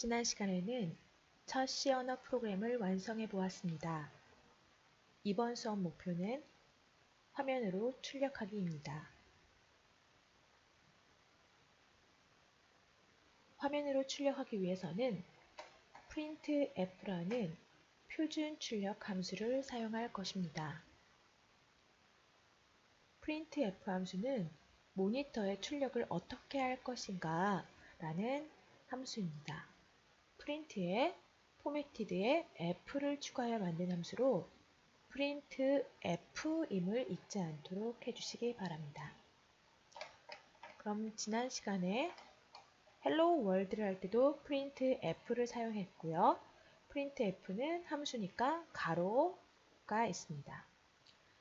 지난 시간에는 첫 C 언어 프로그램을 완성해 보았습니다. 이번 수업 목표는 화면으로 출력하기입니다. 화면으로 출력하기 위해서는 printf라는 표준 출력 함수를 사용할 것입니다. printf 함수는 모니터에 출력을 어떻게 할 것인가 라는 함수입니다. print에 포매티드에 f를 추가하여 만든 함수로 printf임을 잊지 않도록 해주시기 바랍니다. 그럼 지난 시간에 hello world를 할 때도 printf를 사용했고요. printf는 함수니까 가로가 있습니다.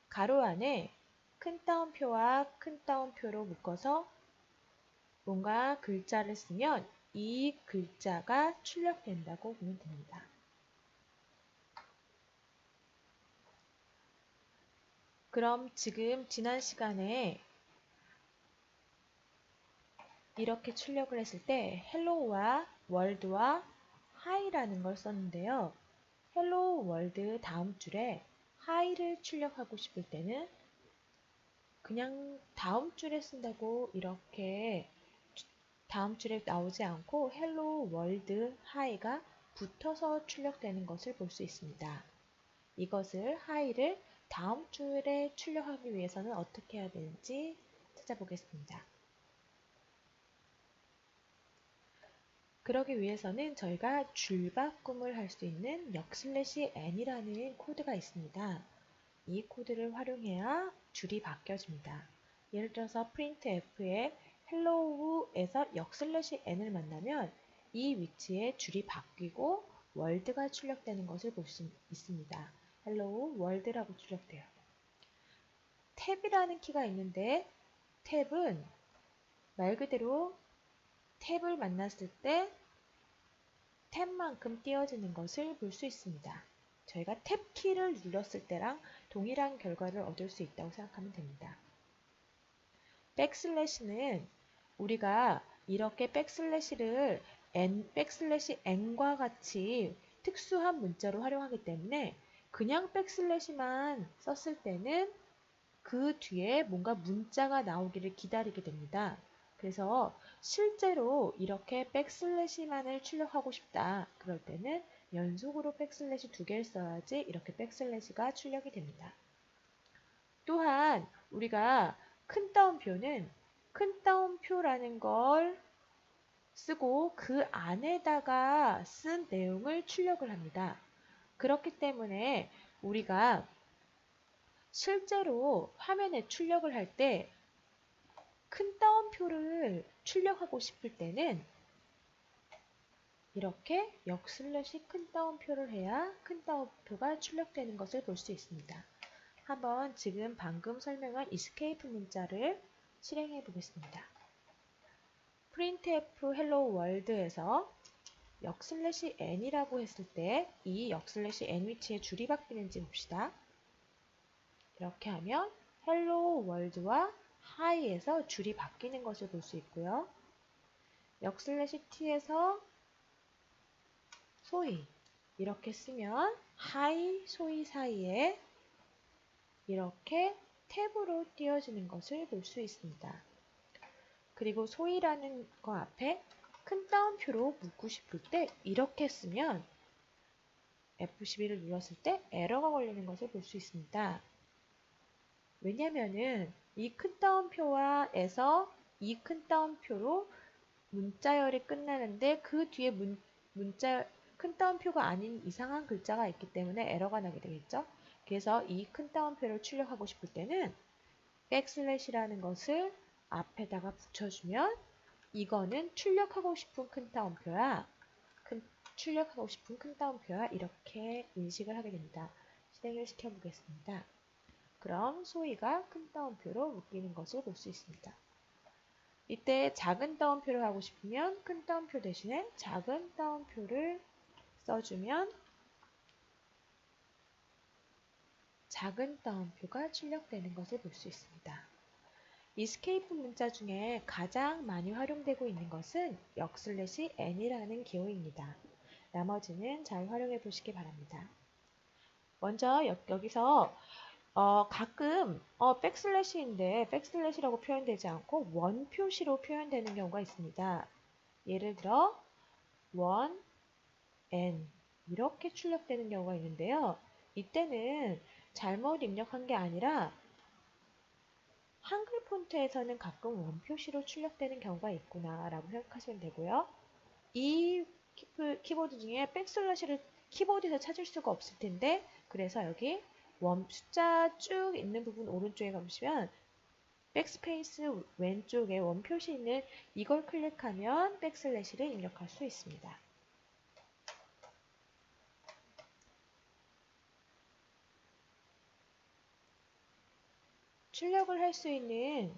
가로 안에 큰 따옴표와 큰 따옴표로 묶어서 뭔가 글자를 쓰면 이 글자가 출력된다고 보면 됩니다. 그럼 지금 지난 시간에 이렇게 출력을 했을 때 hello와 world와 hi라는 걸 썼는데요. hello world 다음 줄에 hi를 출력하고 싶을 때는 그냥 다음 줄에 쓴다고 이렇게 다음 줄에 나오지 않고 hello world hi가 붙어서 출력되는 것을 볼 수 있습니다. 이것을 hi를 다음 줄에 출력하기 위해서는 어떻게 해야 되는지 찾아보겠습니다. 그러기 위해서는 저희가 줄바꿈을 할 수 있는 역/n이라는 코드가 있습니다. 이 코드를 활용해야 줄이 바뀌어집니다. 예를 들어서 printf에 hello에서 역/n을 만나면 이 위치에 줄이 바뀌고 world가 출력되는 것을 볼 수 있습니다. hello world라고 출력돼요. 탭이라는 키가 있는데 탭은 말 그대로 탭을 만났을 때 탭만큼 띄어지는 것을 볼 수 있습니다. 저희가 탭 키를 눌렀을 때랑 동일한 결과를 얻을 수 있다고 생각하면 됩니다. 백슬래시는 우리가 이렇게 백슬래시를 n과 같이 특수한 문자로 활용하기 때문에 그냥 백슬래시만 썼을 때는 그 뒤에 뭔가 문자가 나오기를 기다리게 됩니다. 그래서 실제로 이렇게 백슬래시만을 출력하고 싶다. 그럴 때는 연속으로 백슬래시 2개를 써야지 이렇게 백슬래시가 출력이 됩니다. 또한 우리가 큰 따옴표는 큰 따옴표라는 걸 쓰고 그 안에다가 쓴 내용을 출력을 합니다. 그렇기 때문에 우리가 실제로 화면에 출력을 할 때 큰 따옴표를 출력하고 싶을 때는 이렇게 역/ 큰 따옴표를 해야 큰 따옴표가 출력되는 것을 볼 수 있습니다. 한번 지금 방금 설명한 escape 문자를 실행해 보겠습니다. printf hello world에서 역/n이라고 했을 때 이 역/n 위치에 줄이 바뀌는지 봅시다. 이렇게 하면 hello world와 hi에서 줄이 바뀌는 것을 볼 수 있고요. 역/t에서 소위 이렇게 쓰면 hi, 소위 사이에 이렇게 탭으로 띄어지는 것을 볼 수 있습니다. 그리고 소위라는 거 앞에 큰 따옴표로 묶고 싶을 때 이렇게 쓰면 F12를 눌렀을 때 에러가 걸리는 것을 볼 수 있습니다. 왜냐면은 이 큰 따옴표와에서 이 큰 따옴표로 문자열이 끝나는데 그 뒤에 큰 따옴표가 아닌 이상한 글자가 있기 때문에 에러가 나게 되겠죠. 그래서 이 큰 따옴표를 출력하고 싶을 때는 백슬래시라는 것을 앞에다가 붙여주면 이거는 출력하고 싶은 큰 따옴표야. 출력하고 싶은 큰 따옴표야. 이렇게 인식을 하게 됩니다. 실행을 시켜보겠습니다. 그럼 소위가 큰 따옴표로 묶이는 것을 볼 수 있습니다. 이때 작은 따옴표를 하고 싶으면 큰 따옴표 대신에 작은 따옴표를 써주면 작은 따옴표가 출력되는 것을 볼 수 있습니다. 이스케이프 문자 중에 가장 많이 활용되고 있는 것은 역/n이라는 기호입니다. 나머지는 잘 활용해 보시기 바랍니다. 먼저 여기서 가끔 백슬래시인데 백슬래시라고 표현되지 않고 원 표시로 표현되는 경우가 있습니다. 예를 들어 원, n 이렇게 출력되는 경우가 있는데요. 이때는 잘못 입력한 게 아니라 한글 폰트에서는 가끔 원 표시로 출력되는 경우가 있구나 라고 생각하시면 되고요. 이 키보드 중에 백슬래시를 키보드에서 찾을 수가 없을 텐데 그래서 여기 숫자 쭉 있는 부분 오른쪽에 가보시면 백스페이스 왼쪽에 원 표시 있는 이걸 클릭하면 백슬래시를 입력할 수 있습니다. 출력을 할 수 있는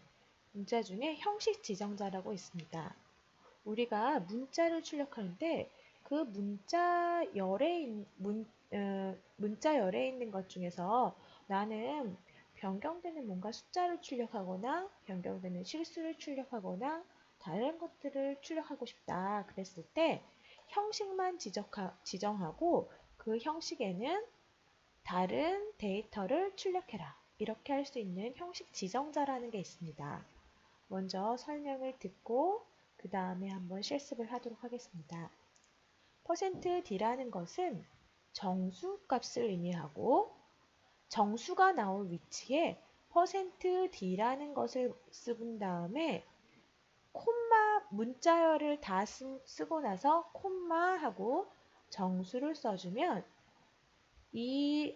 문자 중에 형식 지정자라고 있습니다. 우리가 문자를 출력하는데 그 문자열에 있는 것 중에서 나는 변경되는 뭔가 숫자를 출력하거나 변경되는 실수를 출력하거나 다른 것들을 출력하고 싶다 그랬을 때 형식만 지정하고 그 형식에는 다른 데이터를 출력해라 이렇게 할 수 있는 형식 지정자라는 게 있습니다. 먼저 설명을 듣고 그 다음에 한번 실습을 하도록 하겠습니다. %d라는 것은 정수 값을 의미하고 정수가 나올 위치에 %d라는 것을 쓰은 다음에 콤마 문자열을 다 쓰고 나서 콤마 하고 정수를 써주면 이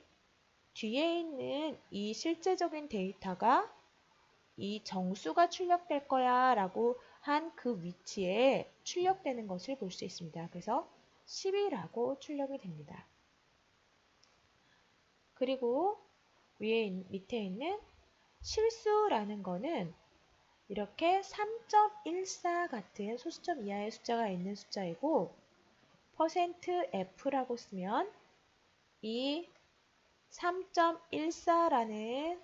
뒤에 있는 이 실제적인 데이터가 이 정수가 출력될 거야 라고 한 그 위치에 출력되는 것을 볼 수 있습니다. 그래서 10이라고 출력이 됩니다. 그리고 밑에 있는 실수라는 거는 이렇게 3.14 같은 소수점 이하의 숫자가 있는 숫자이고 %f라고 쓰면 이 3.14라는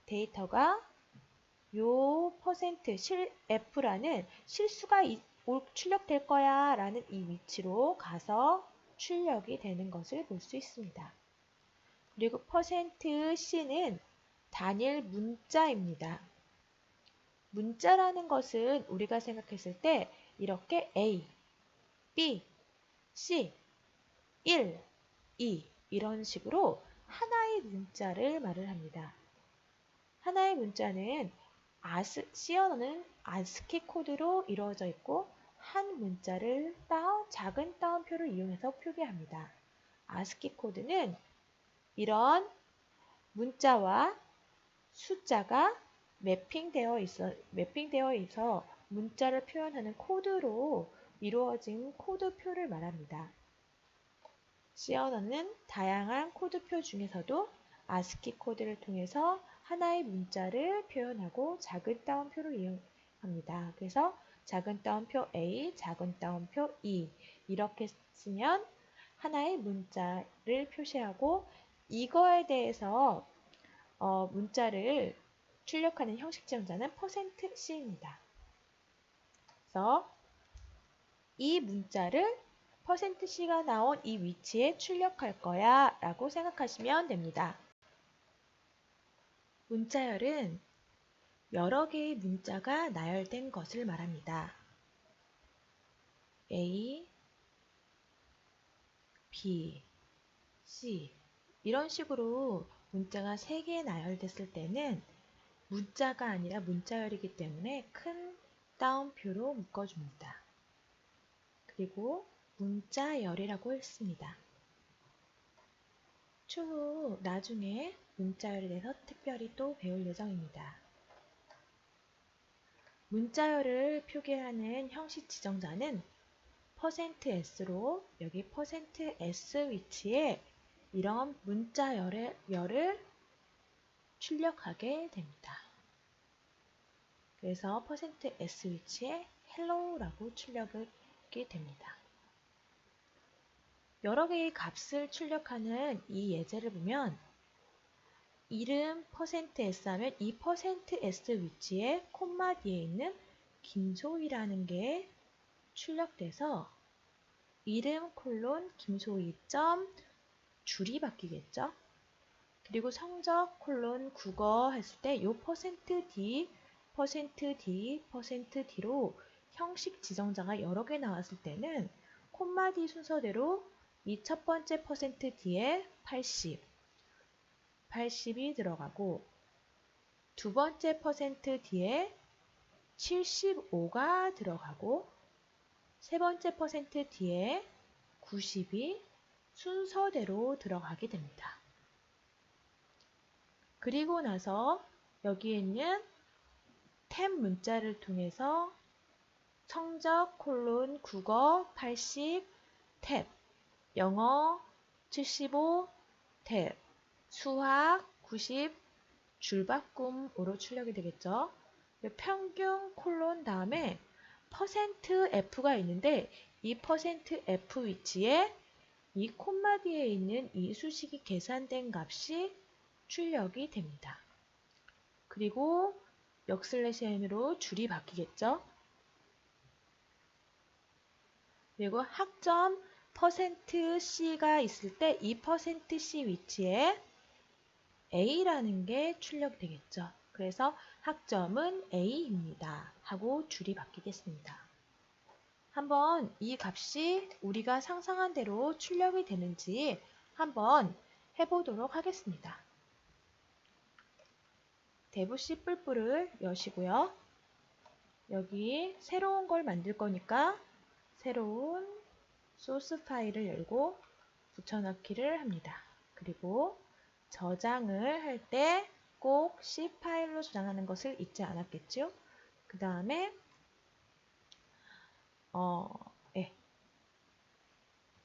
데이터가 요 %f라는 실수가 출력될 거야 라는 이 위치로 가서 출력이 되는 것을 볼 수 있습니다. 그리고 %c는 단일 문자입니다. 문자라는 것은 우리가 생각했을 때 이렇게 A, B, C, 1, 2 이런 식으로 하나의 문자를 말을 합니다. 하나의 문자는 C 언어는 ASCII 코드로 이루어져 있고 한 문자를 작은 따옴표를 이용해서 표기합니다. ASCII 코드는 이런 문자와 숫자가 매핑되어 있어 문자를 표현하는 코드로 이루어진 코드표를 말합니다. C 언어는 다양한 코드표 중에서도 ASCII 코드를 통해서 하나의 문자를 표현하고 작은 따옴표를 이용합니다. 그래서 작은 따옴표 A, 작은 따옴표 E 이렇게 쓰면 하나의 문자를 표시하고 이거에 대해서 문자를 출력하는 형식 지정자는 %c입니다. 그래서 이 문자를 %c가 나온 이 위치에 출력할 거야 라고 생각하시면 됩니다. 문자열은 여러 개의 문자가 나열된 것을 말합니다. A, B, C 이런 식으로 문자가 3개 나열됐을 때는 문자가 아니라 문자열이기 때문에 큰 따옴표로 묶어줍니다. 그리고 문자열이라고 했습니다. 추후 나중에 문자열에 대해서 특별히 또 배울 예정입니다. 문자열을 표기하는 형식 지정자는 %s로 여기 %s 위치에 이런 문자열을 출력하게 됩니다. 그래서 %s 위치에 hello라고 출력이 됩니다. 여러 개의 값을 출력하는 이 예제를 보면 이름 %s 하면 이 %s 위치에 콤마 뒤에 있는 김소희라는 게 출력돼서 이름 콜론 김소희 점 줄이 바뀌겠죠. 그리고 성적 콜론 국어 했을 때 요 %d, %d, %d로 형식 지정자가 여러 개 나왔을 때는 콤마 D 순서대로 이 첫 번째 %d에 80이 들어가고 두 번째 %d에 75가 들어가고 세 번째 %d에 90이 순서대로 들어가게 됩니다. 그리고 나서 여기에 있는 탭 문자를 통해서 성적 콜론 국어 80 탭, 영어 75 탭, 수학 90 줄바꿈으로 출력이 되겠죠. 평균 콜론 다음에 %f가 있는데 이 %f 위치에 이 콤마 뒤에 있는 이 수식이 계산된 값이 출력이 됩니다. 그리고 역슬래시n으로 줄이 바뀌겠죠. 그리고 학점 %c가 있을 때 이 %c 위치에 a라는 게 출력되겠죠. 그래서 학점은 a입니다. 하고 줄이 바뀌겠습니다. 한번 이 값이 우리가 상상한 대로 출력이 되는지 한번 해보도록 하겠습니다. 대부씨 뿔뿔을 여시고요. 여기 새로운 걸 만들 거니까 새로운 소스 파일을 열고 붙여넣기를 합니다. 그리고 저장을 할 때 꼭 C 파일로 저장하는 것을 잊지 않았겠죠? 그 다음에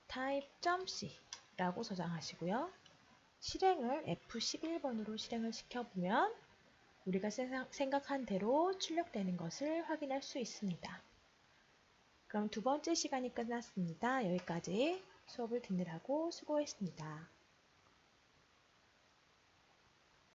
type.c 라고 저장하시고요. 실행을 F11번으로 실행을 시켜보면 우리가 생각한 대로 출력되는 것을 확인할 수 있습니다. 그럼 두 번째 시간이 끝났습니다. 여기까지 수업을 듣느라고 수고했습니다.